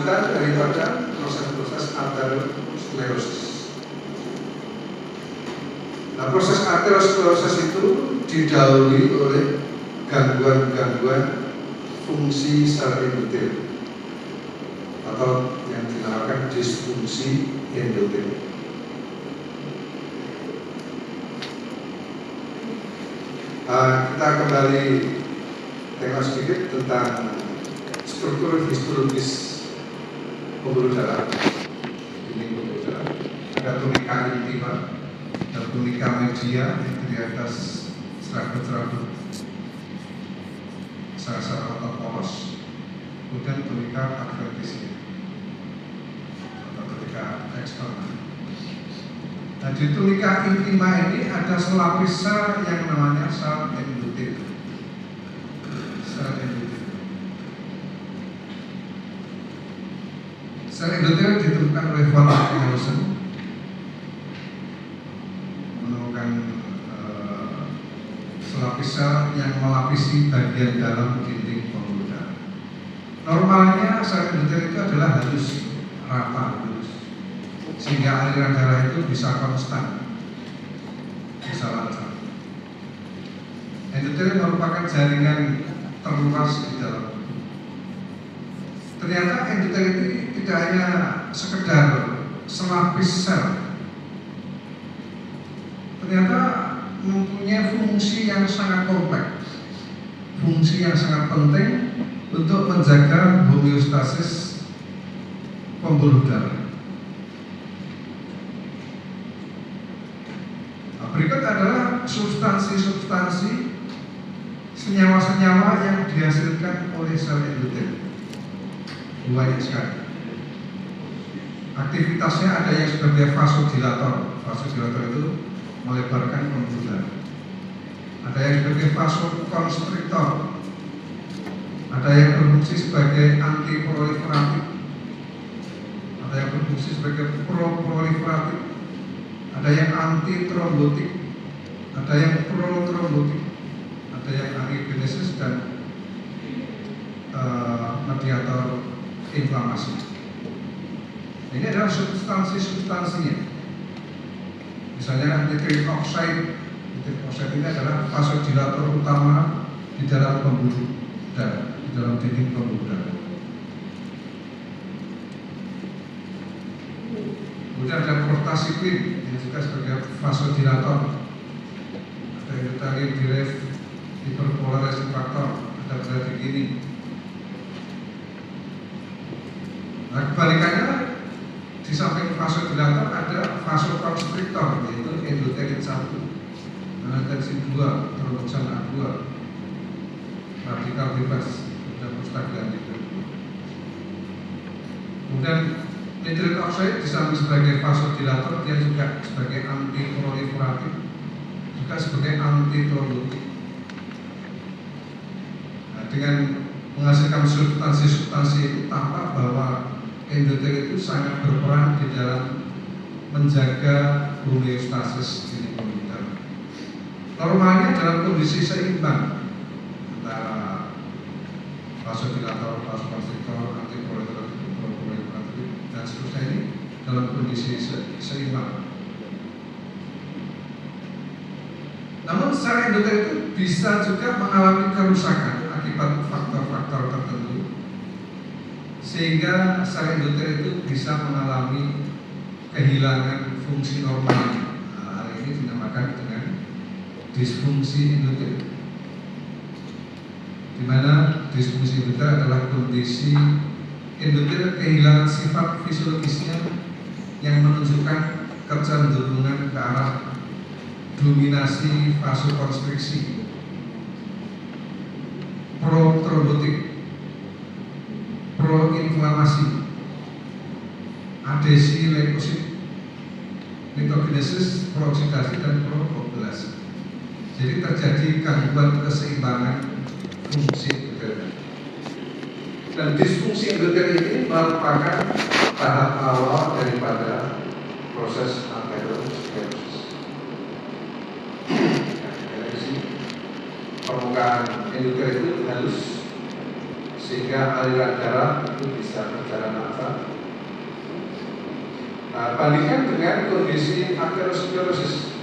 daripada proses-proses aterosklerosis. Nah, proses aterosklerosis itu didahului oleh gangguan-gangguan fungsi sel endotel atau yang dinamakan disfungsi endotel. Kita kembali tengok sedikit tentang struktur histologis pembuluh darah. Ini pembuluh darah. Ada tunika intima dan tunika media itu di atas serabut-serabut sel-sel otot polos. Kemudian tunika adventisia atau tunika eksternal. Nah, di tunika intima ini ada selapis sel yang namanya sel endotel. Sel endotel. Sel endotel ditemukan oleh von Harrison, menemukan selapis sel yang melapisi bagian dalam dinding pembuluh darah. Normalnya sel endotel itu adalah halus, rata, sehingga aliran darah itu bisa konstan, bisa lancar. Endotel merupakan jaringan terluas di dalam tubuh. Ternyata endotel ini tidak hanya sekedar selapis sel, ternyata mempunyai fungsi yang sangat kompleks, fungsi yang sangat penting untuk menjaga homeostasis pembuluh darah. Berikut adalah substansi-substansi senyawa-senyawa yang dihasilkan oleh sel endotel. Banyak sekali. Aktivitasnya ada yang sebagai vasodilator. Vasodilator itu melebarkan pembuluh darah. Ada yang sebagai vasokonstriktor. Ada yang berfungsi sebagai antiproliferatif. Ada yang berfungsi sebagai proproliferatif. Ada yang anti trombotik, ada yang pro trombotik, ada yang angiogenesis dan mediator inflamasi. Ini adalah substansi-substansinya. Misalnya nitric oxide. Nitric oxide ini adalah vasodilator utama di dalam pembuluh darah, di dalam dinding pembuluh darah. Kemudian ada prostasiklin yang juga sebagai vasodilator. Ada endothelin derived hyperpolarizing factor. Ada berarti gini. Nah, kebalikannya di samping vasodilator ada vasokonstriktor, yaitu endothelin 1, angiotensin 2, tromboxan A2, radikal bebas, dan prostaglandin. Kemudian nitric oxide disamping sebagai vasodilator, dia juga sebagai antiproliferatif, juga sebagai antitrombotik. Nah, dengan menghasilkan substansi-substansi itu tampak bahwa endotel itu sangat berperan di dalam menjaga homeostasis dinding pembuluh darah. Normalnya dalam kondisi seimbang antara vasodilator, vasokonstriktor, antiproliferatif, dan seterusnya ini dalam kondisi seimbang. Namun sel endotel itu bisa juga mengalami kerusakan akibat faktor-faktor tertentu, sehingga sel endotel itu bisa mengalami kehilangan fungsi normal. Hal ini dinamakan dengan disfungsi endotel, di mana disfungsi endotel adalah kondisi endotel kehilangan sifat fisiologisnya yang menunjukkan kecenderungan ke arah dominasi vasokonstriksi, protrombotik, proinflamasi, adesi leukosit, leukogenesis, prooksidasi, dan prokoagulasi. Jadi terjadi gangguan keseimbangan fungsi endotel. Dan disfungsi endotel ini merupakan tahap awal daripada proses aterosklerosis. Permukaan endotel itu halus sehingga aliran darah itu bisa berjalan lancar Bandingkan dengan kondisi aterosklerosis.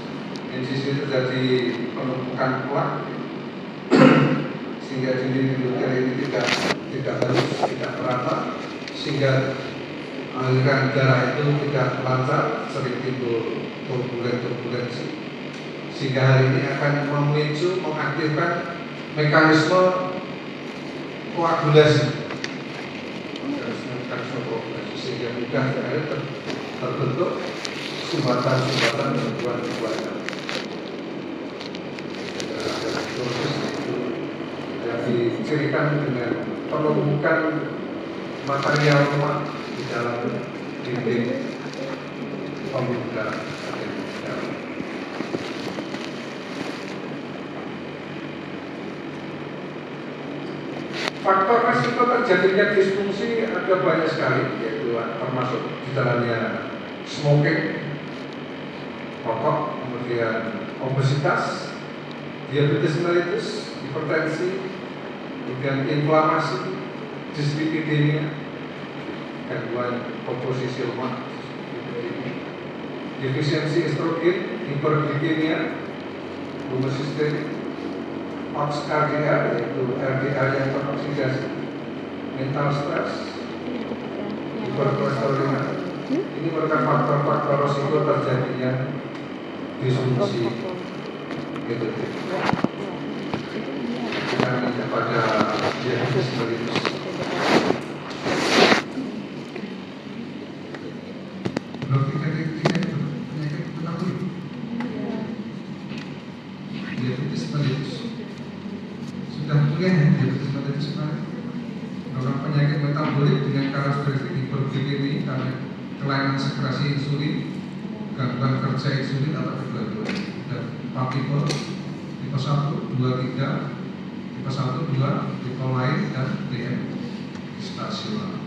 Di sini terjadi penumpukan plaque sehingga dinding endotel ini tidak halus, tidak merata, sehingga aliran darah itu tidak lancar, sering timbul turbulensi, sehingga hal ini akan memicu, mengaktifkan mekanisme koagulasi, sehingga mudah terbentuk sumbatan-sumbatan gangguan-gangguan. Yang dicirikan dengan penumpukan material lemak di dalam dinding pembuluh darah. Faktor resiko terjadinya disfungsi ada banyak sekali, yaitu termasuk di dalamnya smoking, rokok, kemudian obesitas, diabetes mellitus, hipertensi, kemudian inflamasi, dislipidemia, gangguan komposisi lemak, defisiensi estrogen, hiperglikemia, homocysteine, oxkardia, yaitu LDL yang teroksidasi, mental stres, hiperkolesterolemia. Ini merupakan faktor-faktor risiko terjadinya disfungsi endotel. Dan kepada diabetes mellitus. Blok 3 itu penyakit metabolik. Diabetes mellitus. Sudah kuliah ya diabetes mellitus kemarin. Orang penyakit metabolik dengan karakteristik hiperglikemia karena kelainan sekresi insulin, gangguan kerja insulin atau kedua-duanya. Dan 4 tipe 1, 2, 3, tipe 1, 2, tipe lain, dan DM stasional.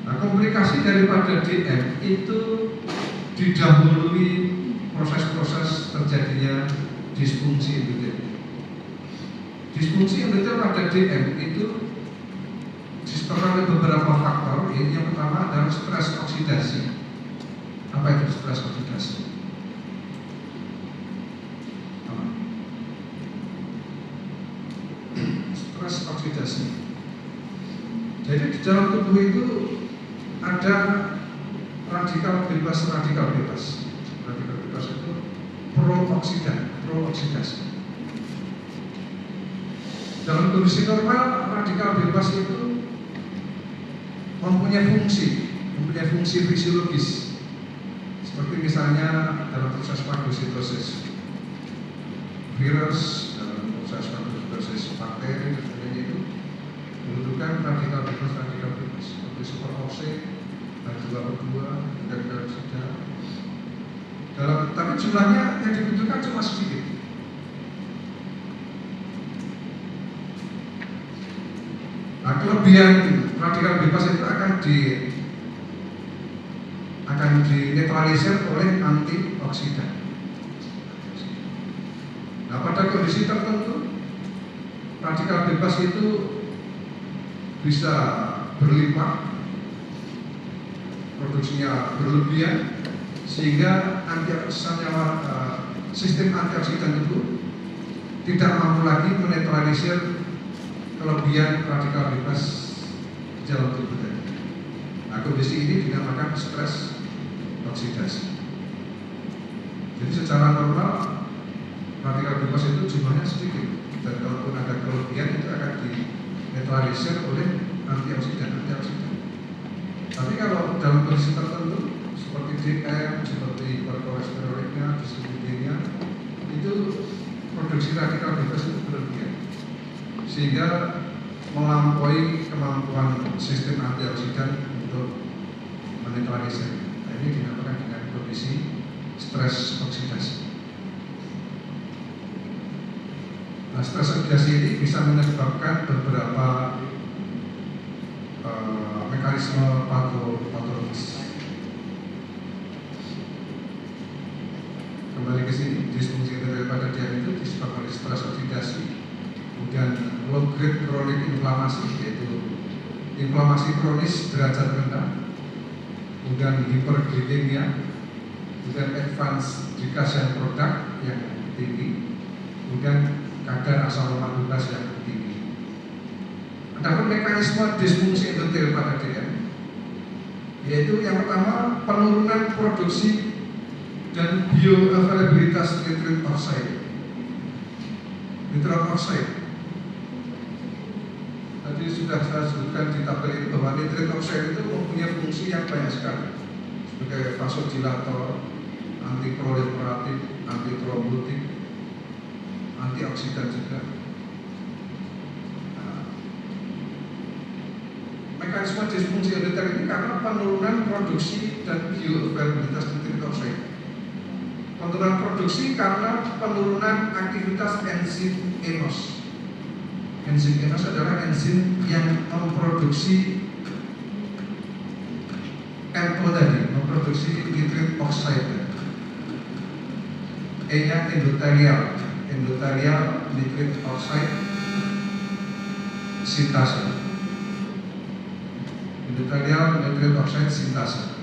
Nah, komplikasi daripada DM itu didahului proses-proses terjadinya disfungsi endotel. Disfungsi endotel pada DM itu disebabkan oleh beberapa faktor. Ini yang pertama adalah stres oksidasi. Apa itu stres oksidasi? Stres oksidasi. Jadi di dalam tubuh itu ada radikal bebas. Radikal bebas itu pro-oksidasi. Dalam kondisi normal, radikal bebas itu mempunyai fungsi fisiologis. Seperti misalnya dalam proses fagositosis virus, dalam proses fagositosis bakteri, dan sebagainya itu membutuhkan radikal bebas. Seperti superoxide, H2O2, dan dioksida. Tapi jumlahnya yang dibutuhkan cuma sedikit. Nah, kelebihan radikal bebas itu akan dinetralisir oleh antioksidan. Nah, pada kondisi tertentu radikal bebas itu bisa berlimpah, produksinya berlebihan, sehingga sistem antioksidan itu tidak mampu lagi menetralisir kelebihan radikal bebas dalam tubuh tadi. Nah, kondisi ini dinamakan stres oksidasi. Jadi secara normal radikal bebas itu jumlahnya sedikit, dan kalaupun ada kelebihan itu akan dinetralisir oleh antioksidan. Tapi kalau dalam kondisi tertentu seperti DM, seperti hiperkolesterolemia, dislipidemia, itu produksi radikal bebas itu berlebihan, sehingga melampaui kemampuan sistem antioksidan untuk menetralisir. Nah, ini dinamakan dengan kondisi stres oksidasi. Nah, stres oksidasi ini bisa menyebabkan beberapa mekanisme patologis. Kembali ke sini, disfungsi daripada dia itu disebabkan oleh stres oksidasi, kemudian low grade chronic inflamasi, yaitu inflamasi kronis derajat rendah, kemudian hiperglikemia, kemudian advance glycation product yang tinggi, kemudian kadar asam lemak bebas yang tinggi. Adapun mekanisme disfungsi endotel pada DM, yaitu yang pertama penurunan produksi dan bioavailabilitas nitrit oxide. Nitrit oxide tadi sudah saya sebutkan di tabel ini bahwa nitrit oxide itu mempunyai fungsi yang banyak sekali sebagai vasodilator, antiproliferatif, antitrombotik, antioksidan juga. Mekanisme disfungsi endotel ini karena penurunan produksi dan bioavailabilitas nitrit oxide. Penurunan produksi karena penurunan aktivitas enzim enos. Enzim enos adalah enzim yang memproduksi NO tadi, memproduksi nitrit oxide. E-nya endotelial nitrit oxide sintase. Endotelial nitrit oxide sintase.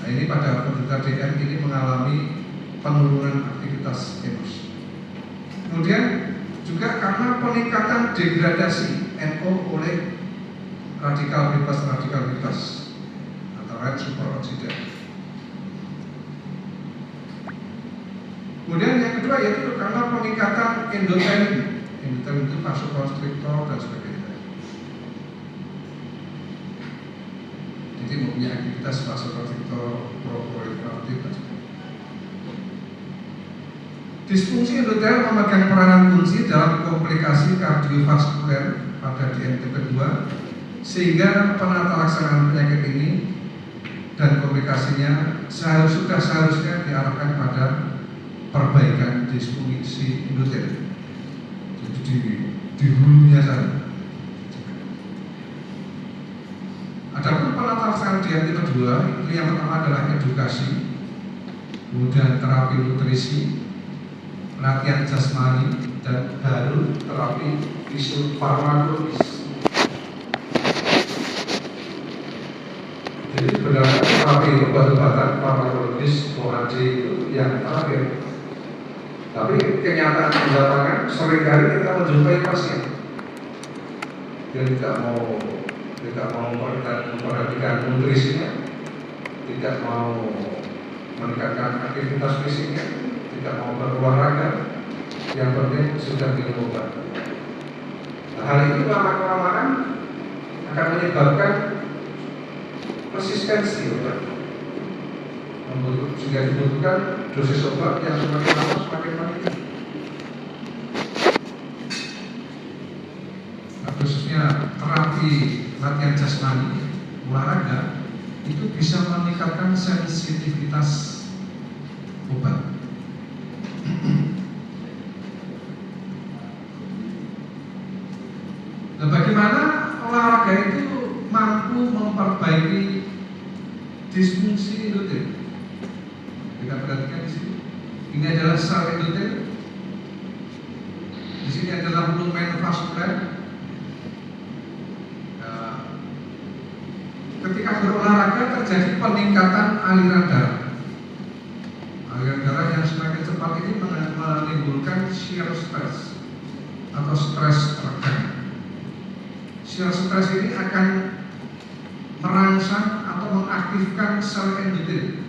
Nah, ini pada penderita DM ini mengalami penurunan aktivitas enos. Kemudian juga karena peningkatan degradasi NO oleh radikal bebas antara lain superoksida. Kemudian yang kedua yaitu karena peningkatan endotelin. Endotelin itu vasokonstriktor dan sebagainya. Jadi mempunyai aktivitas vasokonstriktor, proliferatif dan sebagainya. Disfungsi endotel memegang peranan kunci dalam komplikasi kardiovaskuler pada DM-2, sehingga penata laksanaan penyakit ini dan komplikasinya seharusnya diarahkan pada perbaikan disfungsi endotel. Jadi di hulunya sana. Adapun penata laksanaan DM-2 itu yang pertama adalah edukasi, kemudian terapi nutrisi, latihan jasmani, dan baru terapi farmakologis. Jadi sebenarnya terapi obat-obatan farmakologis OAD itu yang terakhir. Tapi kenyataan di lapangan seringkali kita menjumpai pasien yang tidak mau memperhatikan nutrisinya, tidak mau meningkatkan aktivitas fisiknya, tidak mau berolahraga, yang penting sudah minum obat. Nah, hal ini lama-kelamaan akan menyebabkan resistensi obat, sehingga dibutuhkan dosis obat yang semakin lama semakin meningkat. Nah, khususnya terapi latihan jasmani, olahraga itu bisa meningkatkan sensitivitas obat. Nah, bagaimana olahraga itu mampu memperbaiki disfungsi endotel? Kita perhatikan di sini. Ini adalah sel endotel. Di sini adalah lumen vaskuler. Ketika berolahraga terjadi peningkatan aliran darah. Aliran darah yang semakin cepat ini menimbulkan shear stress atau stres tegang. Shear stress ini akan merangsang atau mengaktifkan sel endotel,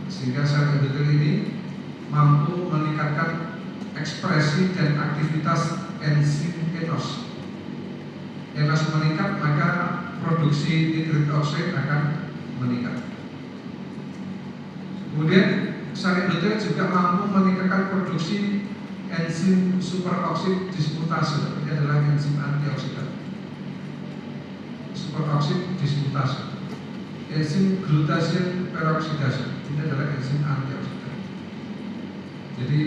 sehingga sel endotel ini mampu meningkatkan ekspresi dan aktivitas enzim enos. Enos meningkat, maka produksi nitrit oxide akan meningkat. Kemudian sel endotel juga mampu meningkatkan produksi enzim superoksid dismutase. Ini adalah enzim antioksidan. Superoksid dismutase. Enzim glutathione peroksidase. Ini adalah enzim antioksidan. Jadi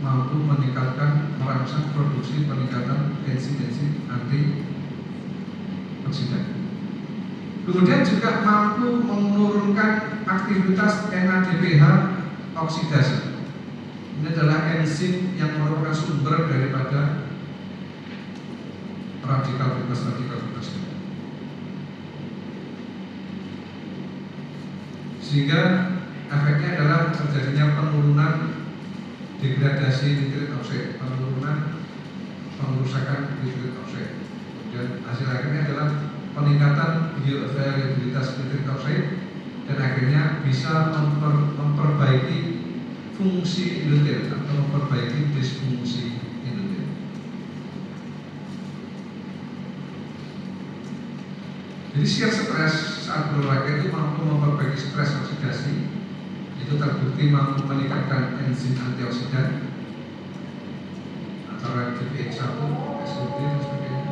mampu meningkatkan, merangsang produksi peningkatan enzim-enzim antioksidan. Kemudian juga mampu menurunkan aktivitas NADPH oksidase. Ini adalah enzim yang merupakan sumber daripada radikal bebas. sehingga efeknya adalah terjadinya penurunan degradasi nitrit oxide, penurunan pengerusakan nitrit oxide. Dan hasil akhirnya adalah peningkatan bioavailabilitas nitrit oxide dan akhirnya bisa memperbaiki fungsi endotel atau memperbaiki disfungsi endotel. Jadi shear stress saat berolahraga itu mampu memperbaiki stres oksidasi, itu terbukti mampu meningkatkan enzim antioksidan antara GPX1, SOD dan sebagainya.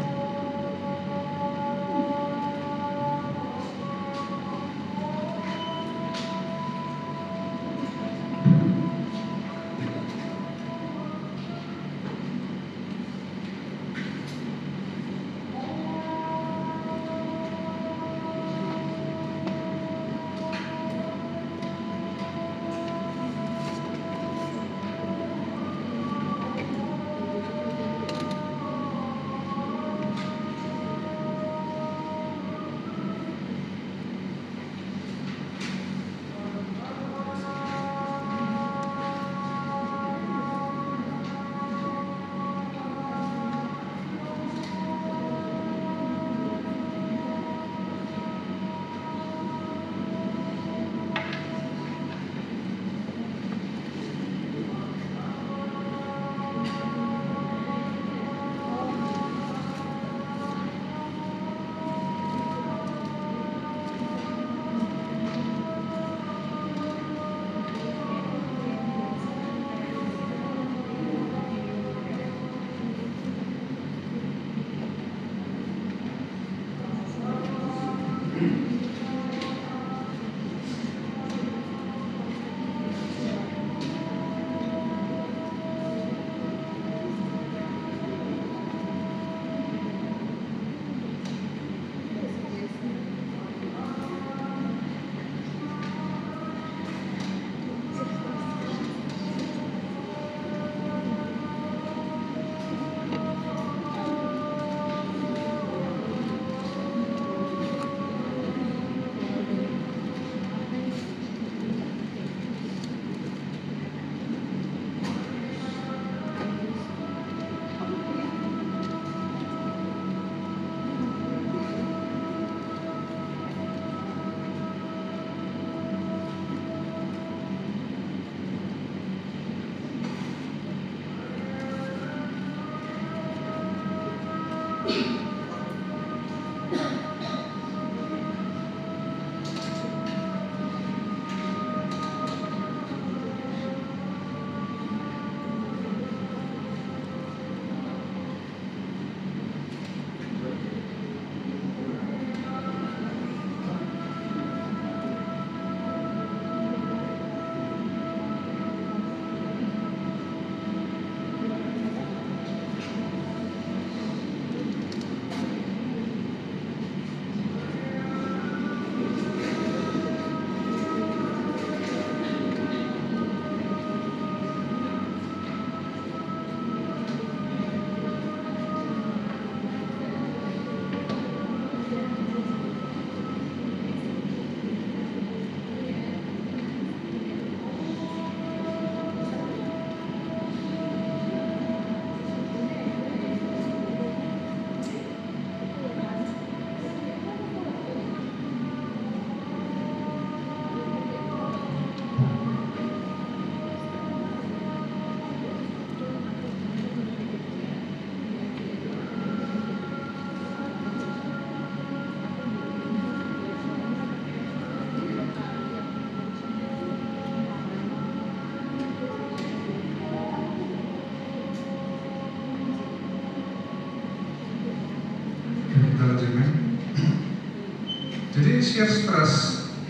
Jadi shear stress,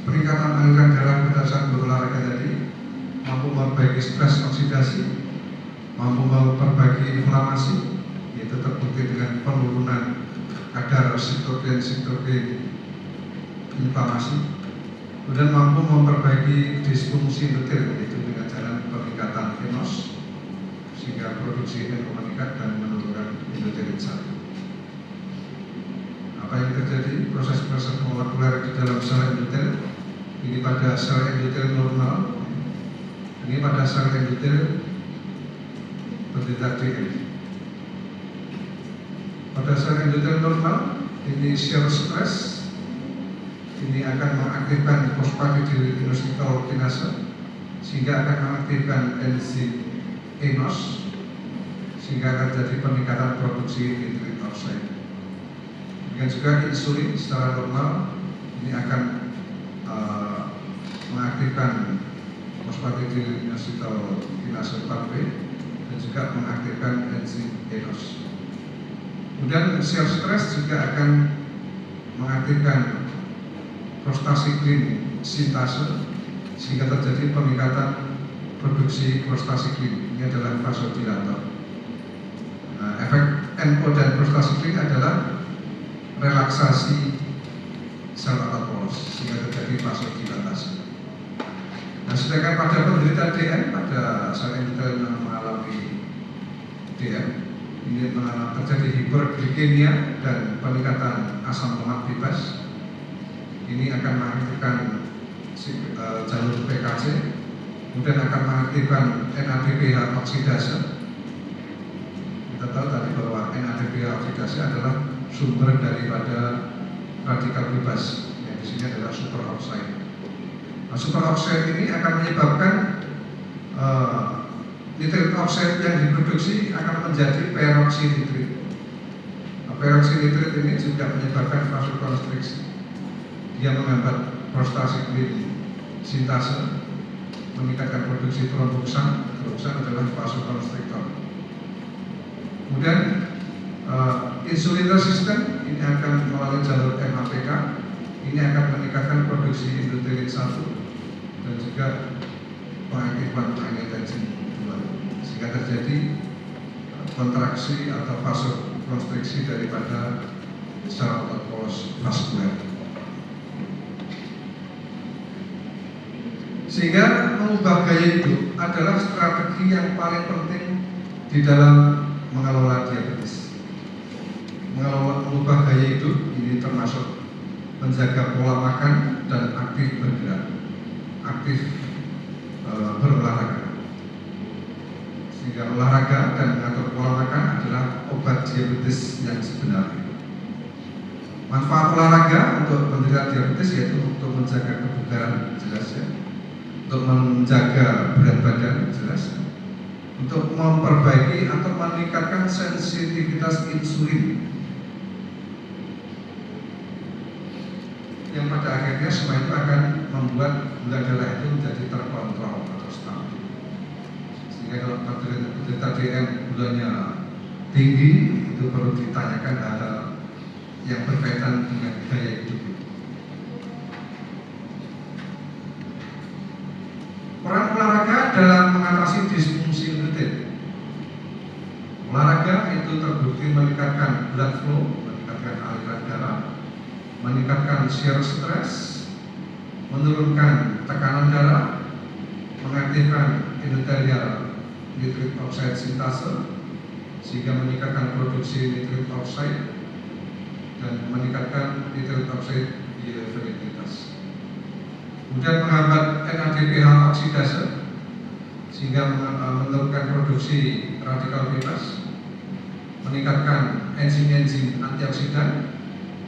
peningkatan aliran darah pada saat berolahraga tadi mampu memperbaiki stres oksidasi, mampu memperbaiki inflamasi, yaitu terbukti dengan penurunan kadar sitokin inflamasi, kemudian mampu memperbaiki disfungsi endotel, yaitu dengan jalan peningkatan enos sehingga produksi energi meningkat dan menurunkan endotelin 1. Apa yang terjadi? Proses molekuler di dalam sel endotel Ini pada sel endotel normal, ini pada sel endotel penderita DM. Pada sel endotel normal, ini shear stress, ini akan mengaktifkan fosfatidilinositol kinase, sehingga akan mengaktifkan enzim ENOS, sehingga akan terjadi peningkatan produksi nitrit oxide. Dan juga insulin secara normal ini akan mengaktifkan fosfatidilinositol kinase 4B dan juga mengaktifkan enzim ENOS. Kemudian shear stress juga akan mengaktifkan prostasiklin sintase, sehingga terjadi peningkatan produksi prostasiklin. Ini adalah vasodilator. Efek NO dan prostasiklin adalah relaksasi sel otot polos, sehingga terjadi vasodilatasi. Nah, sedangkan pada penderita DM, pada sel endotel yang mengalami DM, ini terjadi hiperglikemia dan peningkatan asam lemak bebas. Ini akan mengaktifkan jalur PKC, kemudian akan mengaktifkan NADPH oksidase. Kita tahu tadi bahwa NADPH oksidase adalah sumber daripada radikal bebas, yang di sini adalah superoxide. Nah, superoxide ini akan menyebabkan nitrit oxide yang diproduksi akan menjadi peroxinitrit. Nah, peroxinitrit ini juga menyebabkan vasokonstriksi. Dia menghambat prostasiklin sintase, meningkatkan produksi tromboksan. Tromboksan adalah vasokonstriktor. Kemudian insulin resisten ini akan melalui jalur MAPK. Ini akan meningkatkan produksi endotelin 1 dan juga pengaktifan angiotensin 2, sehingga terjadi kontraksi atau vasokonstriksi daripada sel otot polos vaskuler. Sehingga mengubah gaya hidup adalah strategi yang paling penting di dalam mengelola diabetes. Mengubah gaya hidup ini termasuk menjaga pola makan dan aktif bergerak, aktif berolahraga. Sehingga olahraga dan mengatur pola makan adalah obat diabetes yang sebenarnya. Manfaat olahraga untuk penderita diabetes yaitu untuk menjaga kebugaran, jelas ya, untuk menjaga berat badan, jelas, untuk memperbaiki atau meningkatkan sensitivitas insulin, yang pada akhirnya semua itu akan membuat gula darah itu menjadi terkontrol atau stabil. Sehingga kalau penderita DM gulanya tinggi, itu perlu ditanyakan hal-hal yang berkaitan dengan gaya hidup. Peran olahraga dalam mengatasi disfungsi endotel. Olahraga itu terbukti meningkatkan blood flow, meningkatkan aliran darah, meningkatkan shear stress, menurunkan tekanan darah, mengaktifkan endotelial nitrit oxide sintase, sehingga meningkatkan produksi nitrit oxide dan meningkatkan nitrit oxide bioavailabilitas. Kemudian menghambat NADPH oksidase, sehingga menurunkan produksi radikal bebas, meningkatkan enzim-enzim antioksidan,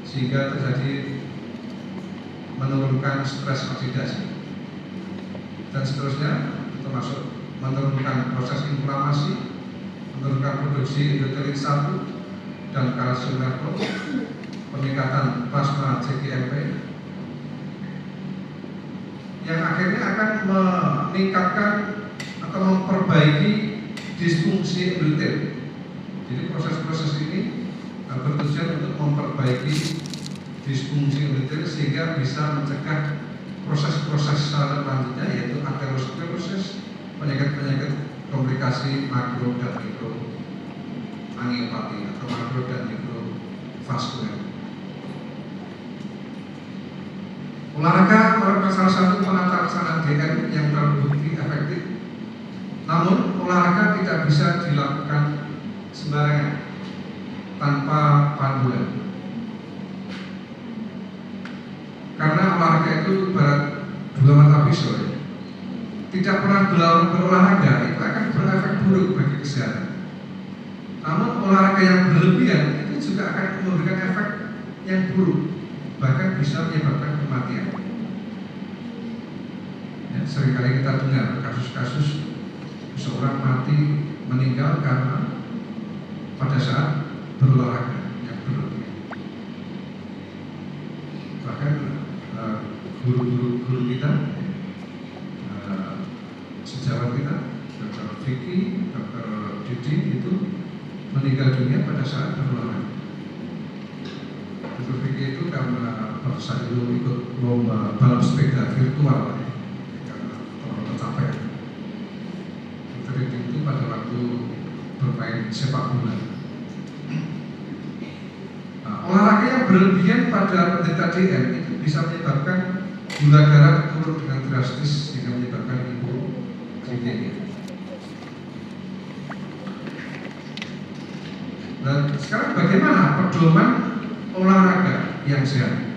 sehingga terjadi menurunkan stres oksidasi, dan seterusnya, termasuk menurunkan proses inflamasi, menurunkan produksi endotelin 1 dan kalsium nervos, peningkatan plasma CGMP, yang akhirnya akan meningkatkan atau memperbaiki disfungsi endotel. Jadi proses-proses ini bertujuan untuk memperbaiki disfungsi endotel sehingga bisa mencegah proses-proses selanjutnya, yaitu aterosklerosis, penyakit-penyakit komplikasi makro dan mikro angiopati atau makro dan mikro vaskuler. Olahraga merupakan salah satu penata laksana DM yang terbukti efektif. Namun olahraga tidak bisa dilakukan sembarangan tanpa panduan. Karena olahraga itu ibarat dua mata pisau ya. Tidak pernah berolahraga itu akan berefek buruk bagi kesehatan. Namun olahraga yang berlebihan itu juga akan memberikan efek yang buruk, bahkan bisa menyebabkan kematian. Ya, seringkali kita dengar kasus-kasus seorang mati meninggal karena pada saat berolahraga yang berlebihan. Bahkan guru-guru kita, sejawat kita, Dr. Vicky, Dr. Didi itu meninggal dunia pada saat berolahraga. Dr. Vicky itu karena pada saat itu ikut lomba balap sepeda virtual karena terlalu tercapai. Dr. Didi itu pada waktu bermain sepak bola. Nah, olahraga yang berlebihan pada penderita DM itu bisa menyebabkan gula darah turun dengan drastis sehingga menyebabkan hipoglikemia. Dan sekarang bagaimana pedoman olahraga yang sehat?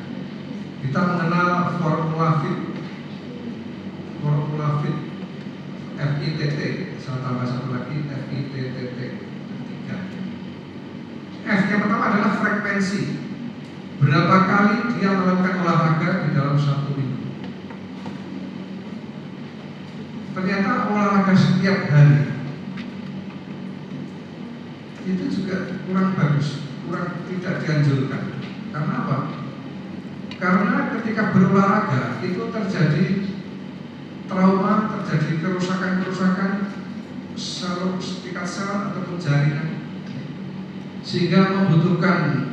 Kita mengenal formula FIT, FITT, saya tambah satu lagi FITTT 3. F yang pertama adalah frekuensi. Berapa kali dia melakukan olahraga di dalam satu minggu? Ternyata olahraga setiap hari itu juga kurang bagus, kurang tidak dianjurkan. Karena apa? Karena ketika berolahraga itu terjadi trauma, terjadi kerusakan-kerusakan tingkat sel ataupun jaringan, sehingga membutuhkan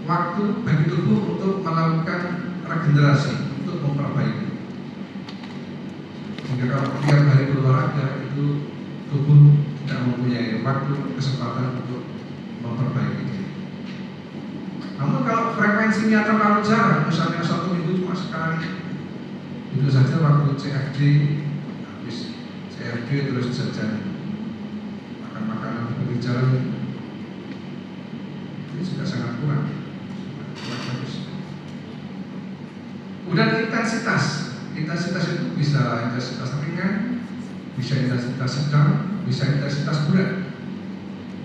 waktu bagi tubuh untuk melakukan regenerasi, untuk memperbaiki. Sehingga kalau tiap hari berolahraga itu tubuh tidak mempunyai waktu, kesempatan untuk memperbaiki diri. Namun kalau frekuensinya terlalu jarang, misalnya satu minggu cuma sekali, itu saja waktu CFD, habis CFD terus jajan, makan makanan di pinggir jalan, ini juga sangat kurang bagus. Kemudian intensitas itu bisa intensitas ringan, bisa intensitas sedang, bisa intensitas berat.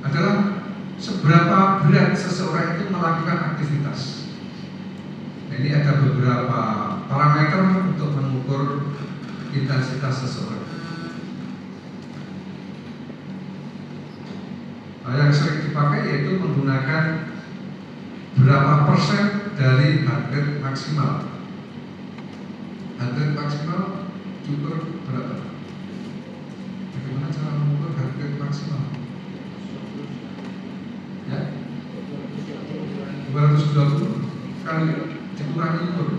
Adalah seberapa berat seseorang itu melakukan aktivitas. Ini ada beberapa parameter untuk mengukur intensitas seseorang. Yang sering dipakai yaitu menggunakan berapa persen dari heart rate maksimal. Heart rate maksimal diukur berapa? Bagaimana cara mengukur heart rate maksimal? Ya, 220 kali dikurangi umur.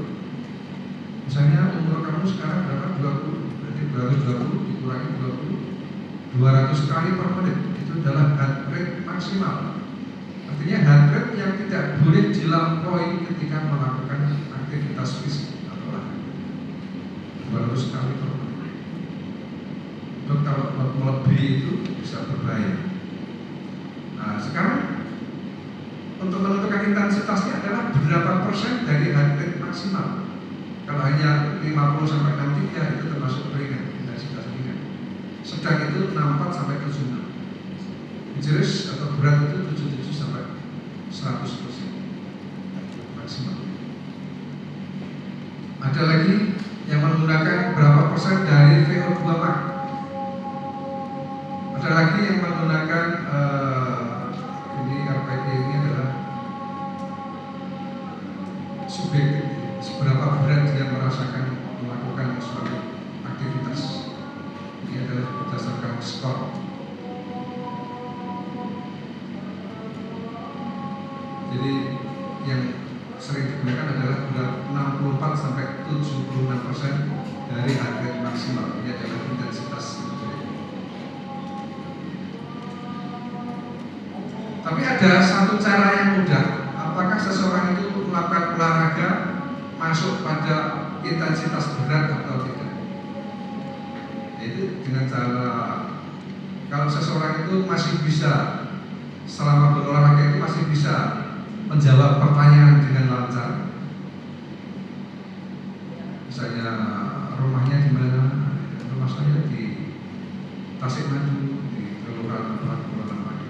Misalnya umur kamu sekarang berapa? 20. Berarti 220 dikurangi 20, 200 kali per menit. Itu adalah heart rate maksimal. Artinya heart rate yang tidak boleh dilampaui ketika melakukan aktivitas fisik atau olahraga. 200 kali per menit. Itu kalau melebihi itu bisa berbahaya. Nah, sekarang untuk menentukan intensitasnya adalah berapa persen dari heart rate maksimal. Kalau hanya 50-63 itu termasuk ringan, intensitas ringan. Sedang itu 64 sampai 76. Jelas atau berat itu 77 sampai 100% maksimal. Ada lagi yang menggunakan berapa persen dari VO2 max. Ada lagi yang menggunakan ini RPD ini adalah subjektif, seberapa berat dia merasakan melakukan suatu aktivitas. Ini adalah berdasarkan skor. Jadi yang sering digunakan adalah 64 sampai 76% dari heart rate maksimal. Ini adalah intensitas. Tapi ada satu cara yang mudah. Apakah seseorang itu melakukan olahraga masuk pada intensitas berat atau tidak? Yaitu dengan cara, kalau seseorang itu masih bisa selama berolahraga itu masih bisa menjawab pertanyaan dengan lancar. misalnya rumahnya di mana, rumah saya di Tasikmalaya, di Kelurahan Kelurahan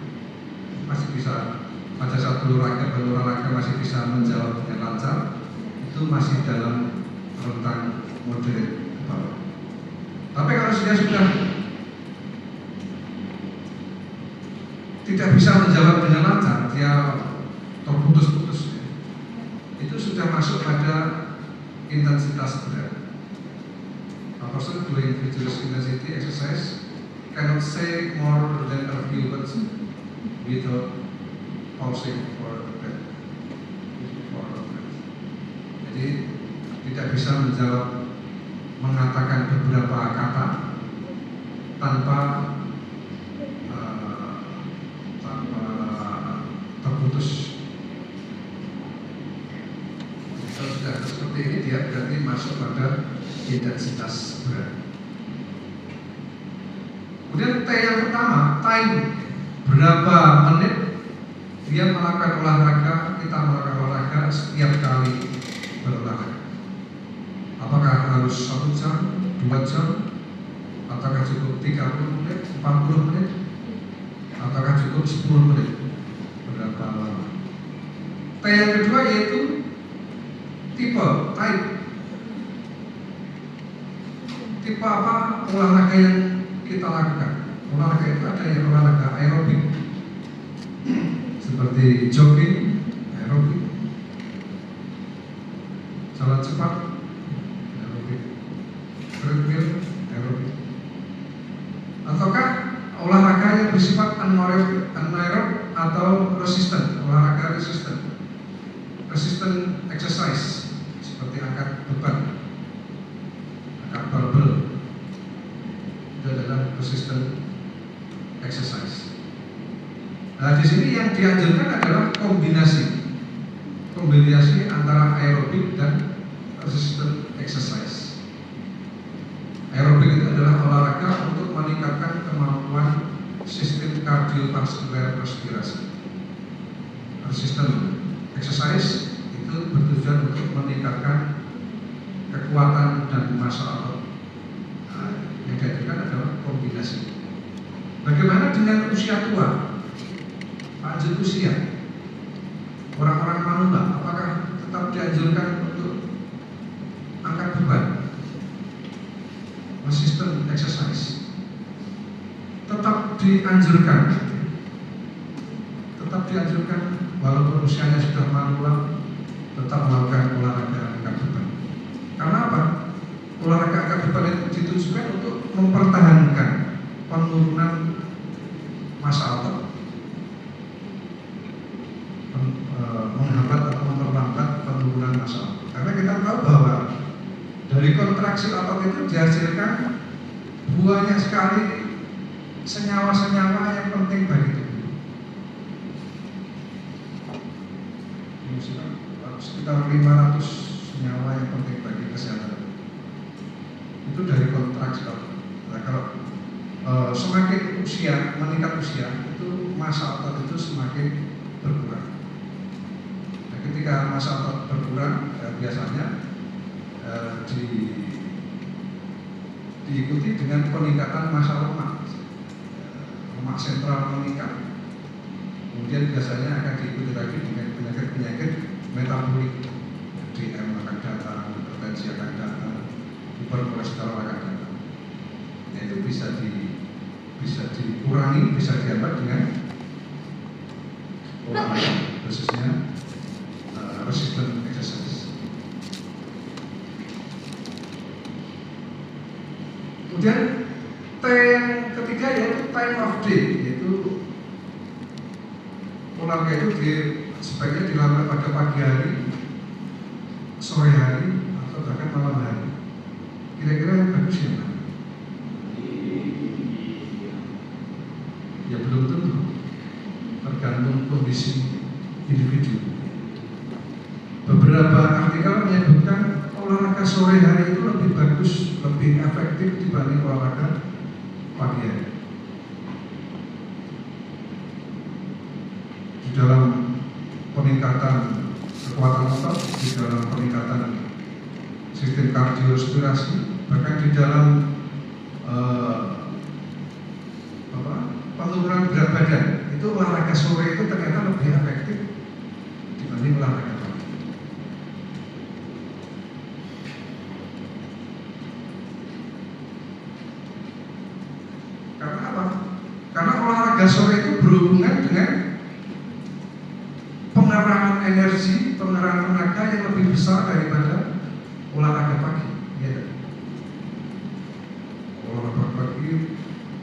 masih bisa pada saat berolahraga masih bisa menjawab dengan lancar, itu masih dalam rentang moderate ke bawah. Tapi kalau dia sudah tidak bisa menjawab dengan lancar, dia terputus-putus, itu sudah masuk pada intensitas berat. A person doing vigorous intensity exercise cannot say more than a few words without pausing for a breath. Jadi tidak bisa menjawab, mengatakan beberapa kata tanpa terputus. Kalau sudah seperti ini, dia berarti masuk pada intensitas berat. Kemudian T yang pertama, time, berapa menit dia melakukan olahraga, kita melakukan olahraga setiap kali berolahraga. Apakah harus 1 jam, 2 jam, ataukah cukup 30 menit, 40 menit, ataukah cukup 10 menit? Berapa lama? T yang kedua yaitu tipe, type. Tipe apa olahraga yang kita lakukan? Olahraga itu ada yang olahraga aerobik, seperti jogging, aerobik, jalan cepat, aerobik, treadmill, aerobik. Ataukah olahraga yang bersifat anaerob atau resisten, olahraga resisten, resisten exercise, seperti angkat beban, angkat barbel, itu adalah resisten exercise. Nah, di sini yang dianjurkan adalah kombinasi antara aerobik dan resistant exercise. Aerobik itu adalah olahraga untuk meningkatkan kemampuan sistem kardiovaskuler respirasi. Resistant exercise itu bertujuan untuk meningkatkan kekuatan dan massa otot. Nah, yang dianjurkan adalah kombinasi. Bagaimana dengan usia tua? Lanjut usia, orang-orang manula, apakah tetap dianjurkan untuk angkat beban? Resistant exercise tetap dianjurkan, walaupun usianya sudah manula, tetap melakukan olahraga angkat beban. Karena apa? Olahraga angkat beban itu ditujukan untuk mempertahankan penurunan massa otot, menghambat atau memperlambat penurunan massa otot. Karena kita tahu bahwa dari kontraksi otot itu dihasilkan banyak sekali senyawa-senyawa yang penting bagi tubuh. Sekitar 500 senyawa yang penting bagi kesehatan. Itu dari kontraksi otot. Nah, kalau semakin usia, meningkat usia, itu massa otot itu semakin berkurang. Nah, ketika massa otot berkurang, biasanya diikuti dengan peningkatan massa lemak. Lemak sentral meningkat. Kemudian biasanya akan diikuti lagi dengan penyakit-penyakit metabolik, DM akan datang, hipertensi akan datang, hiperkolesterol akan datang. Nah, itu bisa dikurangi, bisa dihambat dengan olahraga, khususnya resistant exercise. Kemudian T yang ketiga yaitu time of day, yaitu olahraga itu sebaiknya dilakukan pada pagi hari, sore hari, atau bahkan malam hari. Kira-kira yang bagus ya, Pak? Ya belum tentu, tergantung kondisi individu. Beberapa artikel menyebutkan olahraga sore hari itu lebih bagus, lebih efektif dibanding olahraga pagi hari. Di dalam peningkatan kekuatan otot, di dalam peningkatan sistem kardiorespirasi, bahkan di dalam penurunan berat badan itu olahraga sore itu ternyata lebih efektif dibanding olahraga pagi. Karena apa? Karena olahraga sore itu berhubungan dengan pengerahan energi, pengerahan tenaga yang lebih besar daripada olahraga pagi. Ya. Olahraga pagi,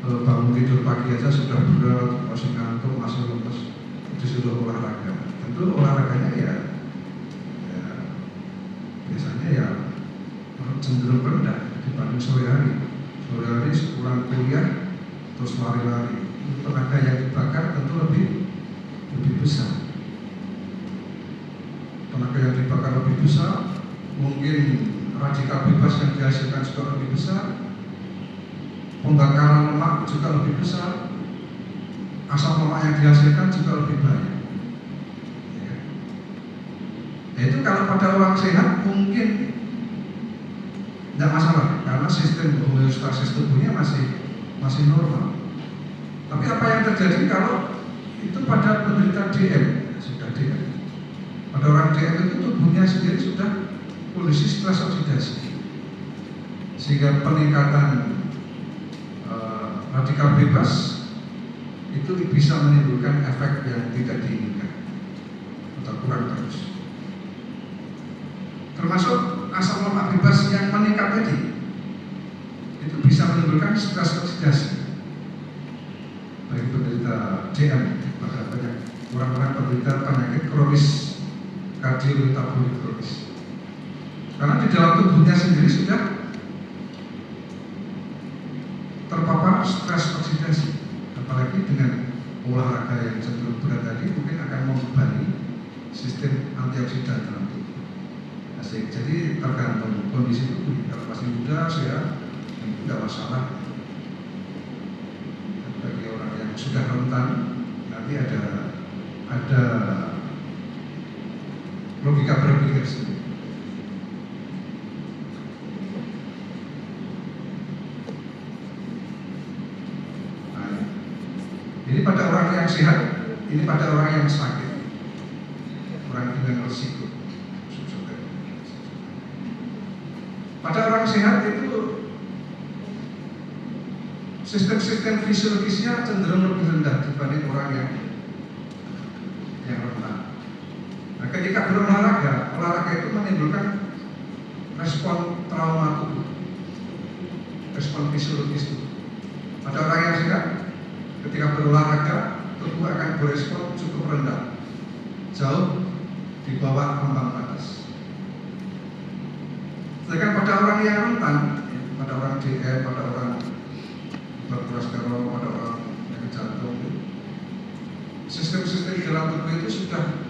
bangun tidur pagi aja sudah berat, masih ngantuk, masih lemes, disuruh olahraga. Tentu olahraganya ya biasanya ya cenderung rendah dibanding sore hari. Sore hari pulang kuliah terus lari-lari, tenaga yang dibakar tentu lebih besar. Tenaga yang dibakar lebih besar, mungkin radikal bebas yang dihasilkan juga lebih besar, pembakaran lemak juga lebih besar, asam lemak yang dihasilkan juga lebih banyak. Ya. Nah, itu kalau pada orang sehat mungkin tidak masalah, karena sistem homeostasis tubuhnya masih normal. Tapi apa yang terjadi kalau itu pada penderita DM, sudah DM. Pada orang DM itu tubuhnya sendiri sudah kondisi stres oksidasi, sehingga peningkatan radikal bebas itu bisa menimbulkan efek yang tidak diinginkan atau kurang terus. Termasuk asam lemak bebas yang meningkat tadi itu bisa menimbulkan stres oksidasi bagi penderita DM, pada banyak orang-orang penderita penyakit kronis kardiometabolik kronis. Karena di dalam tubuhnya sendiri sudah terpapar stres oksidasi, apalagi dengan olahraga yang cenderung berat tadi mungkin akan membebani sistem antioksidan dalam tubuh. Jadi tergantung kondisi tubuh. Kalau masih muda, sehat, tidak masalah. Bagi orang yang sudah rentan, nanti ada logika berpikir sendiri. Ini pada orang yang sehat, ini pada orang yang sakit, orang dengan risiko. Pada orang sehat itu sistem-sistem fisiologisnya cenderung lebih rendah dibanding orang yang rentan. Nah, ketika berolahraga, olahraga itu menimbulkan respon trauma tubuh, respon fisiologis tubuh. Pada orang yang sehat, ketika berolahraga, tubuh akan berespon cukup rendah, jauh di bawah ambang batas. Sedangkan pada orang yang rentan, pada orang DM, pada orang berkolesterol, pada orang penyakit jantung, sistem-sistem dalam tubuh itu sudah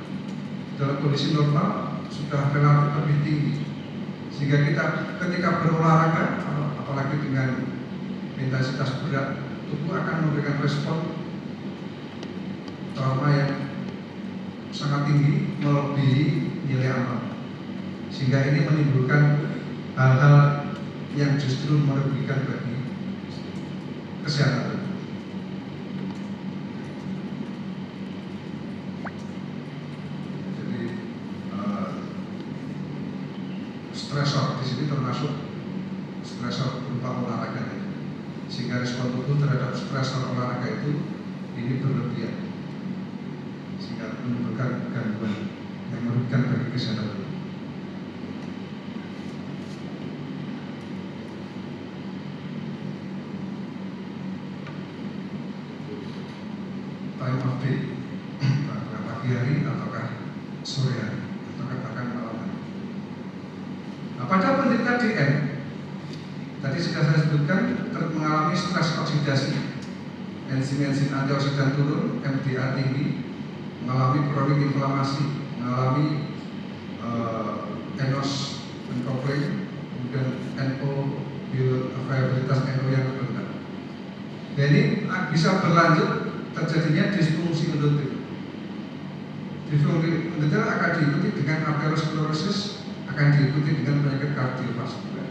dalam kondisi normal, sudah relatif lebih tinggi, sehingga kita ketika berolahraga, apalagi dengan intensitas berat, tubuh akan memberikan respon trauma yang sangat tinggi, melebihi nilai aman, sehingga ini menimbulkan hal-hal yang justru merugikan bagi kesehatan tubuh. Jadi stresor di sini termasuk stresor berupa olahraga tadi, sehingga respon tubuh terhadap stresor olahraga itu ini berlebihan, sehingga menimbulkan gangguan yang merugikan bagi kesehatan tubuh. Time of day, apakah pagi hari ataukah sore hari, ataukah bahkan malam hari. Nah, pada penderita DM tadi sudah saya sebutkan mengalami stres oksidasi, enzim-enzim antioksidan turun, MDA tinggi, mengalami kronik inflamasi, mengalami enos uncoupled, kemudian NO, viabilitas NO yang rendah. Jadi bisa berlanjut terjadinya disfungsi endotel. Disfungsi endotel akan diikuti dengan arteriosklerosis, akan diikuti dengan penyakit kardiovaskuler.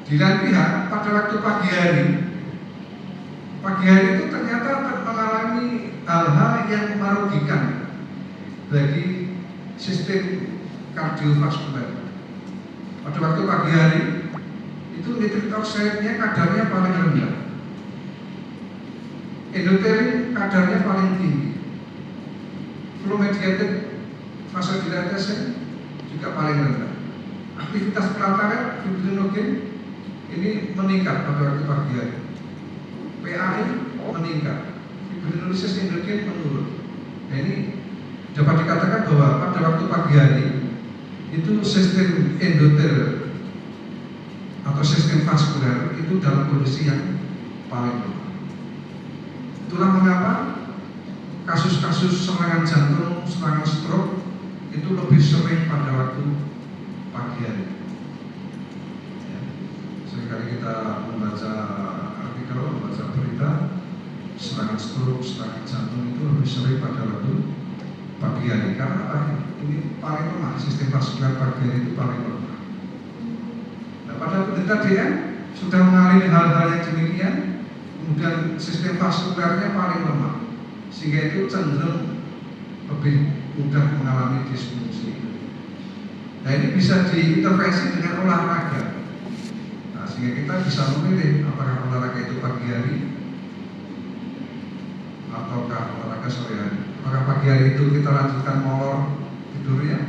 Di lain pihak, pada waktu pagi hari itu ternyata mengalami hal-hal yang merugikan bagi sistem kardiovaskuler. Pada waktu pagi hari itu nitrik oxide-nya kadarnya paling rendah, endotelin kadarnya paling tinggi, flow mediated vasodilatasi juga paling rendah. Aktivitas platelet fibrinogen ini meningkat pada waktu pagi hari. PAI meningkat, fibrinolysis endogen menurun. Nah, ini dapat dikatakan bahwa pada waktu pagi hari itu sistem endotel atau sistem vaskuler itu dalam kondisi yang paling lemah. Itulah mengapa kasus-kasus serangan jantung, serangan stroke itu lebih sering pada waktu pagi hari. Ya. Seringkali kita membaca artikel, membaca berita, serangan stroke, serangan jantung itu lebih sering pada waktu pagi hari. Karena apa? Ini paling lemah, sistem vaskuler pagi hari itu paling lemah. Nah, pada penderita DM sudah mengalami hal-hal yang demikian, kemudian sistem vaskulernya paling lemah, sehingga itu cenderung lebih mudah mengalami disfungsi. Nah, ini bisa diintervensi dengan olahraga. Nah, sehingga kita bisa memilih apakah olahraga itu pagi hari ataukah olahraga sore hari. Apakah pagi hari itu kita lanjutkan molor tidurnya,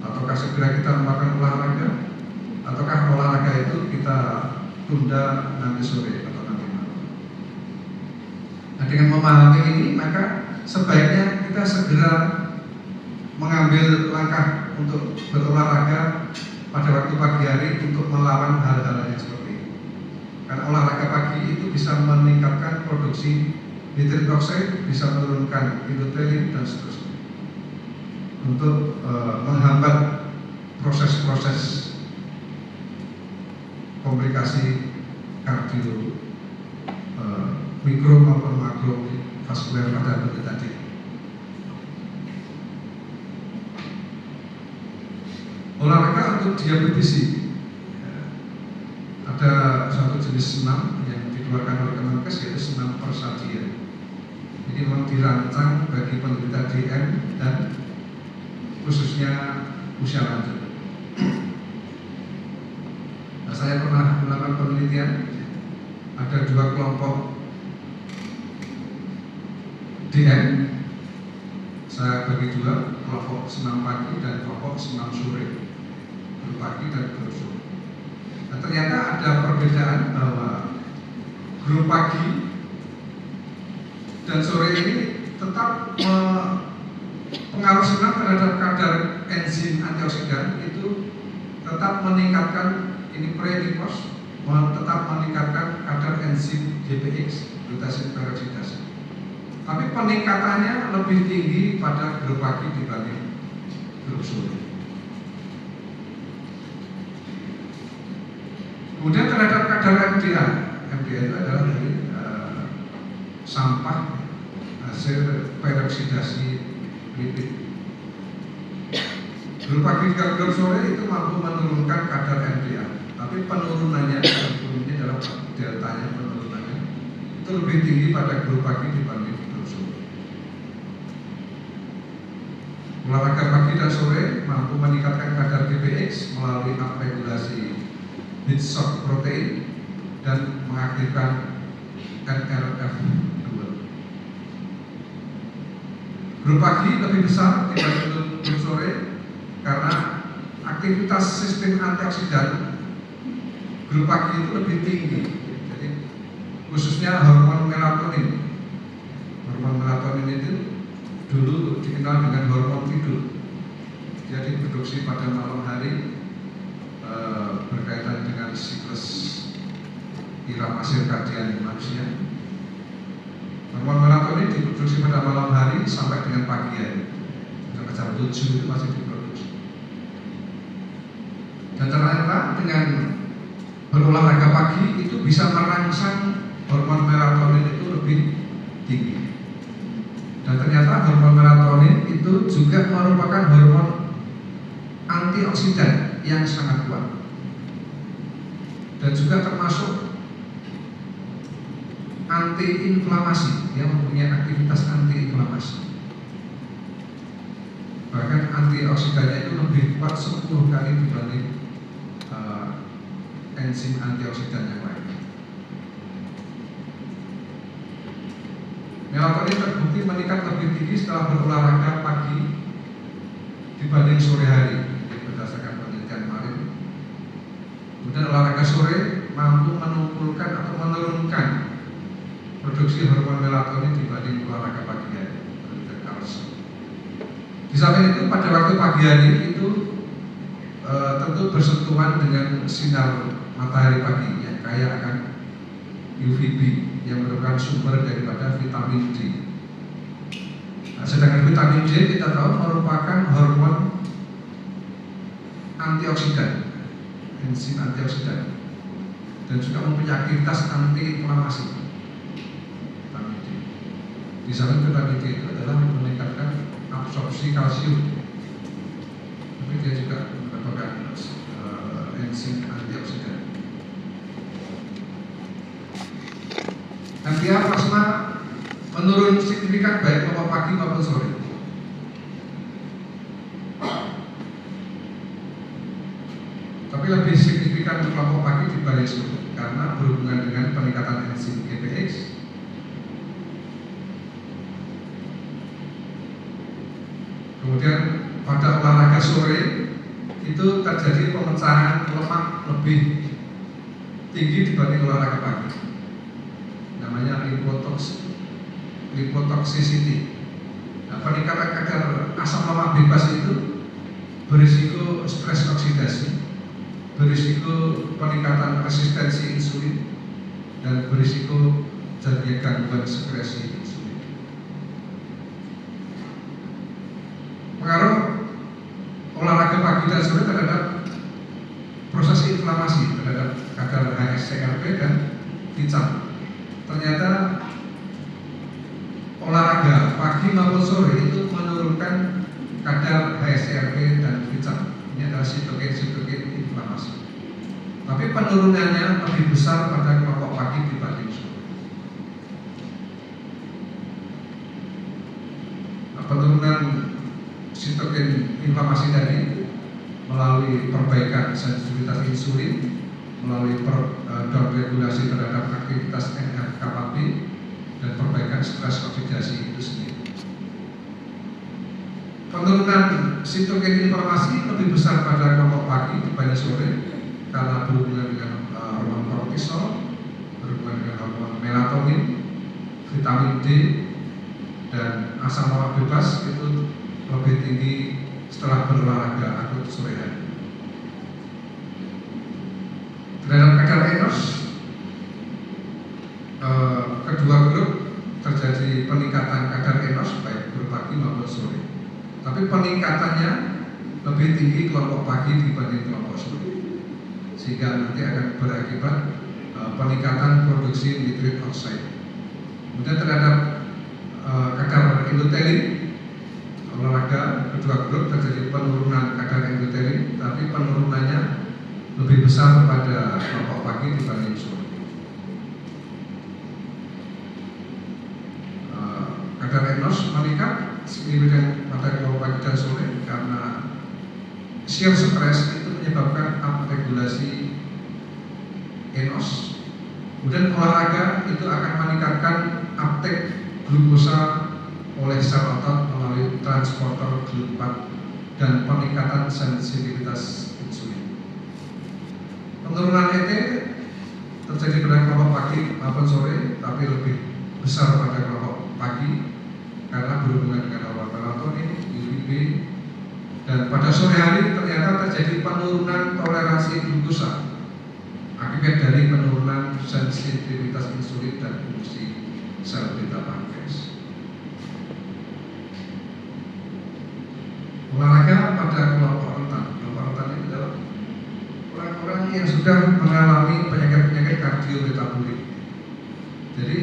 ataukah segera kita melakukan olahraga, ataukah olahraga itu kita tunda nanti sore atau nanti malam. Nah, dengan memahami ini maka sebaiknya kita segera mengambil langkah untuk berolahraga pada waktu pagi hari untuk melawan hal-hal yang seperti ini. Karena olahraga pagi itu bisa meningkatkan produksi nitrik oxide, bisa menurunkan endotelin dan seterusnya, untuk menghambat proses-proses komplikasi kardio mikro maupun makro vaskuler pada penderita tadi. Olahraga untuk diabetes, ada satu jenis senam yang dikeluarkan oleh Kemenkes, yaitu senam persadian. Ini memang dirancang bagi penderita DM dan khususnya usia lanjut. Nah, saya pernah melakukan penelitian, ada 2 kelompok DM. Saya bagi 2, kelompok senam pagi dan kelompok senam sore. Grup pagi dan grup sore. Nah, ternyata ada perbedaan bahwa grup pagi dan sore ini tetap pengaruh senam terhadap kadar enzim antioksidan itu tetap meningkatkan ini pre-glucose, tetap meningkatkan kadar enzim GPX, glutathione peroxidase. Tapi peningkatannya lebih tinggi pada grup pagi dibanding grup sore. Kemudian terhadap kadar MDA itu adalah dari sampah hasil peroksidasi lipid. Grup pagi dan grup sore itu mampu menurunkan kadar MDA, tapi penurunannya adalah deltanya penurunannya itu lebih tinggi pada grup pagi dibanding grup sore. Olahraga pagi dan sore mampu meningkatkan kadar GPX melalui upregulasi heat shock protein dan mengaktifkan NRF2. Grup pagi lebih besar dibanding grup sore karena aktivitas sistem antioksidan grup pagi itu lebih tinggi. Jadi khususnya hormon melatonin. Hormon melatonin itu dulu dikenal dengan hormon tidur. Dia diproduksi pada malam hari, berkaitan dengan siklus irama sirkadian manusia. Hormon melatonin diproduksi pada malam hari sampai dengan pagi hari. Sampai jam 7 itu masih diproduksi. Dan ternyata dengan berolahraga pagi itu bisa merangsang hormon melatonin itu lebih tinggi. Dan ternyata hormon melatonin itu juga merupakan hormon anti antioksidan yang sangat kuat dan juga termasuk antiinflamasi, yang mempunyai aktivitas antiinflamasi. Bahkan antioksidannya itu lebih kuat 10 kali dibanding enzim antioksidan yang lain. Melatonin terbukti meningkat lebih tinggi setelah berolahraga pagi dibanding sore hari, berdasarkan penelitian kemarin. Kemudian olahraga sore mampu menumbuhkan atau menurunkan produksi hormon melatonin dibanding olahraga pagi hari. Di samping itu, pada waktu pagi hari itu tentu bersentuhan dengan sinar matahari pagi yang kaya akan UVB yang merupakan sumber daripada vitamin D. Nah, sedangkan vitamin D kita tahu merupakan hormon antioksidan, enzim antioksidan, dan juga mempunyai aktivitas antiinflamasi. Vitamin D. Di samping vitamin D itu adalah meningkatkan absorpsi kalsium, tapi dia juga merupakan enzim antioksidan. Dia plasma menurun signifikan baik kelompok pagi maupun sore. Tapi lebih signifikan untuk kelompok pagi dibanding sore karena berhubungan dengan peningkatan enzim GPX. Kemudian pada olahraga sore itu terjadi pemecahan lemak lebih tinggi dibanding olahraga pagi. Namanya lipotoxicity. Nah, peningkatan kadar asam lemak bebas itu berisiko stres oksidasi, berisiko peningkatan resistensi insulin, dan berisiko terjadinya gangguan sekresi insulin. Pengaruh olahraga pagi dan sore terhadap proses inflamasi terhadap kadar HSCRP dan VICAM. Ternyata olahraga pagi maupun sore itu menurunkan kadar HSCRP dan VICAM. Ini adalah sitokin inflamasi. Tapi penurunannya lebih besar pada kelompok pagi dibanding sore. Nah, penurunan sitokin inflamasi tadi melalui perbaikan sensitivitas insulin, melalui downregulasi terhadap aktivitas NF-kappa B, dan perbaikan stres oksidasi itu sendiri. Penurunan sitokin inflamasi lebih besar pada kelompok pagi dibanding sore karena berhubungan dengan hormon kortisol, berhubungan dengan hormon melatonin, vitamin D, dan asam lemak bebas itu lebih tinggi setelah berolahraga atau sore hari. Terhadap kadar ENOS, kedua grup terjadi peningkatan kadar ENOS baik grup pagi maupun sore. Tapi peningkatannya lebih tinggi kelompok pagi dibanding kelompok sore, sehingga nanti akan berakibat peningkatan produksi nitrit oxide. Kemudian terhadap kadar endothelin, olahraga kedua grup terjadi penurunan kadar endothelin, tapi penurunannya lebih besar pada kelompok pagi dibanding sore. Kadar ENOS meningkat signifikan pada kelompok pagi dan sore karena shear stress itu menyebabkan upregulasi ENOS. Kemudian olahraga itu akan meningkatkan uptake glukosa oleh sel otot melalui transporter GLUT4 dan peningkatan sensitivitas insulin. Penurunan ET terjadi pada kelompok pagi maupun sore, tapi lebih besar pada kelompok pagi karena berhubungan dengan hormon melatonin, UVB, dan pada sore hari ternyata terjadi penurunan toleransi glukosa akibat dari penurunan sensitivitas insulin dan fungsi sel beta pankreas. Olahraga pada kelompok rentan. Kelompok rentan ini adalah orang-orang yang sudah mengalami penyakit-penyakit kardiometabolik. Jadi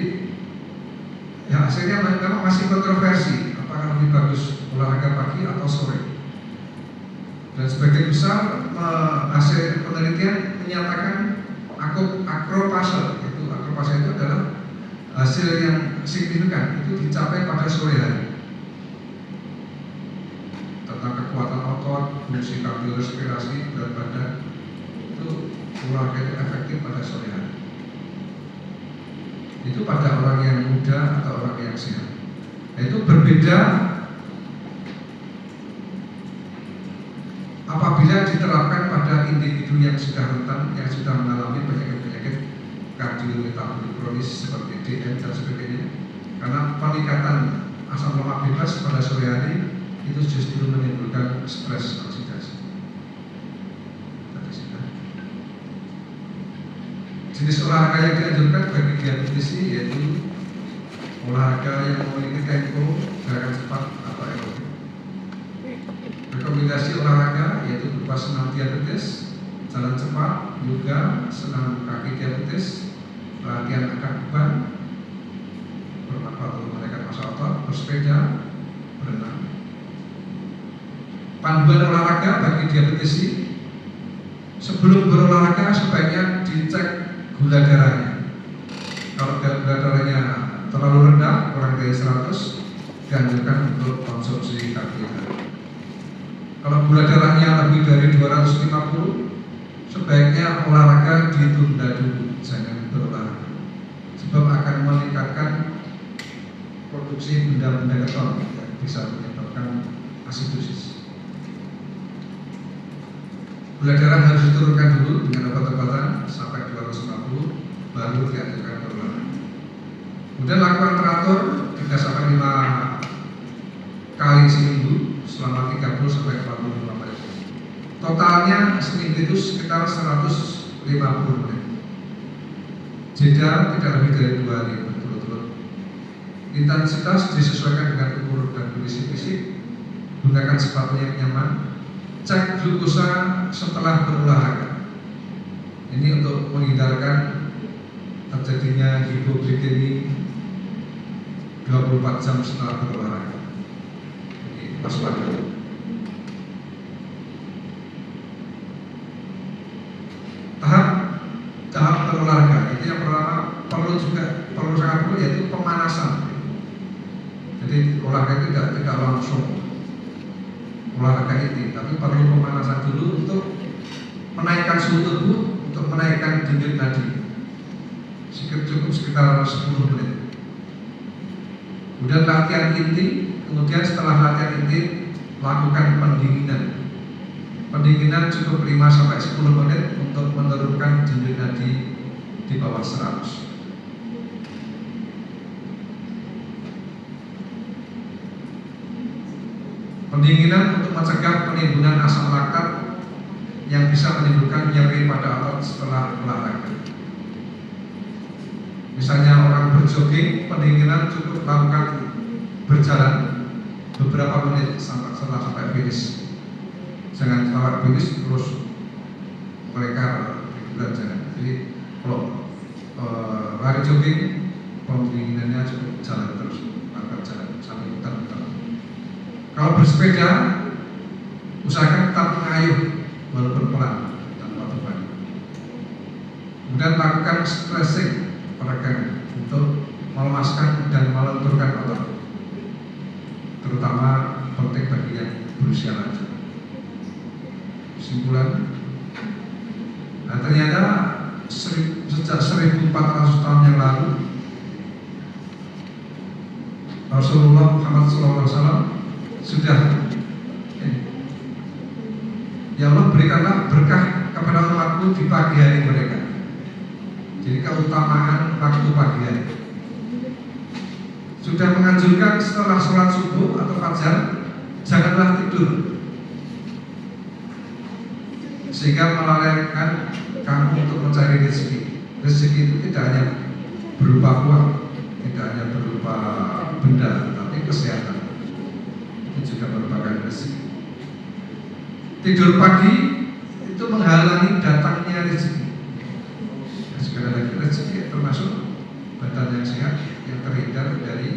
ya hasilnya memang masih kontroversi apakah lebih bagus olahraga pagi atau sore. Dan Dan sebagian besar hasil penelitian menyatakan akropase itu adalah hasil yang signifikan, itu dicapai pada sore hari. Tentang kekuatan otot, fungsi kardiorespirasi, berat badan, itu olahraga itu efektif pada sore hari. Itu pada orang yang muda atau orang yang sehat. Nah, itu berbeda apabila diterapkan pada individu yang sudah rentan, yang sudah mengalami penyakit-penyakit kardiometabolik kronis seperti DM dan sebagainya. Karena peningkatan asam lemak bebas pada sore hari itu justru menimbulkan stres oksidasi. Jenis olahraga yang dianjurkan bagi diabetesi yaitu olahraga yang memiliki tempo gerakan cepat atau aerobik. Rekomendasi olahraga yaitu berupa senam diabetes, jalan cepat, yoga, senam kaki diabetes, latihan angkat beban, bermanfaat untuk menaikkan massa otot, bersepeda, berenang. Panduan olahraga bagi diabetesi: sebelum berolahraga sebaiknya dicek gula darahnya. Kalau gula darahnya terlalu rendah, kurang dari 100, dianjurkan untuk konsumsi karbohidrat. Kalau gula darahnya lebih dari 250, sebaiknya olahraga ditunda dulu, jangan berolahraga, sebab akan meningkatkan produksi benda-benda keton yang bisa menyebabkan asidosis. Gula darah harus diturunkan dulu dengan obat-obatan sampai 250, baru dianjurkan berolahraga. Kemudian lakukan teratur 3-5 kali seminggu selama 30 sampai 45 menit. Totalnya seminggu itu sekitar 150 menit. Jeda tidak lebih dari 2 hari berturut-turut. Intensitas disesuaikan dengan umur dan kondisi fisik. Gunakan sepatu yang nyaman. Cek glukosa setelah berolahraga. Ini untuk menghindarkan terjadinya hipoglikemi 24 jam setelah berolahraga. Jadi waspada. Tahap berolahraga itu yang pertama perlu sangat perlu yaitu pemanasan. Jadi olahraga itu tidak langsung olahraga ini, tapi perlu pemanasan dulu untuk menaikkan suhu tubuh, untuk menaikkan denyut nadi. Cukup sekitar 10 menit. Kemudian latihan inti, kemudian setelah latihan inti lakukan pendinginan. Pendinginan cukup 5-10 menit untuk menurunkan denyut nadi di bawah 100. Pendinginan untuk mencegah penimbunan asam laktat yang bisa menimbulkan nyeri pada otot setelah olahraga. Misalnya orang berjogging, pendinginan cukup lakukan berjalan beberapa menit sampai finish. Jangan lewat finish terus mereka jangan. Jadi kalau lari jogging, pendinginannya cukup jalan terus, lakukan jalan sambil muter-muter. Kalau bersepeda, usahakan tetap mengayuh walaupun pelan tanpa beban. Kemudian lakukan stretching peregangan untuk melemaskan dan melenturkan otot, terutama penting bagi yang berusia lanjut. Kesimpulan, nah ternyata sejak 1400 tahun yang lalu Rasulullah Muhammad SAW sudah ya Allah berikanlah berkah kepada umatku di pagi hari mereka. Jadi keutamaan waktu pagi hari. Sudah menganjurkan setelah sholat subuh atau fajar janganlah tidur, sehingga melalaikan kamu untuk mencari rezeki. Rezeki itu tidak hanya berupa uang, tidak hanya berupa benda, tapi kesehatan itu juga merupakan rezeki. Tidur pagi itu menghalangi datangnya rezeki. Nah, sekali lagi rezeki termasuk badan yang sehat yang terhindar dari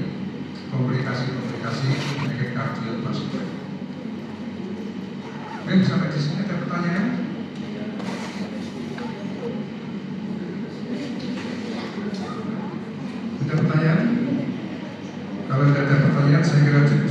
komplikasi-komplikasi penyakit kardiovaskular. Oke, sampai di sini ada pertanyaan? Ada pertanyaan? Kalau tidak ada pertanyaan, saya kira cukup.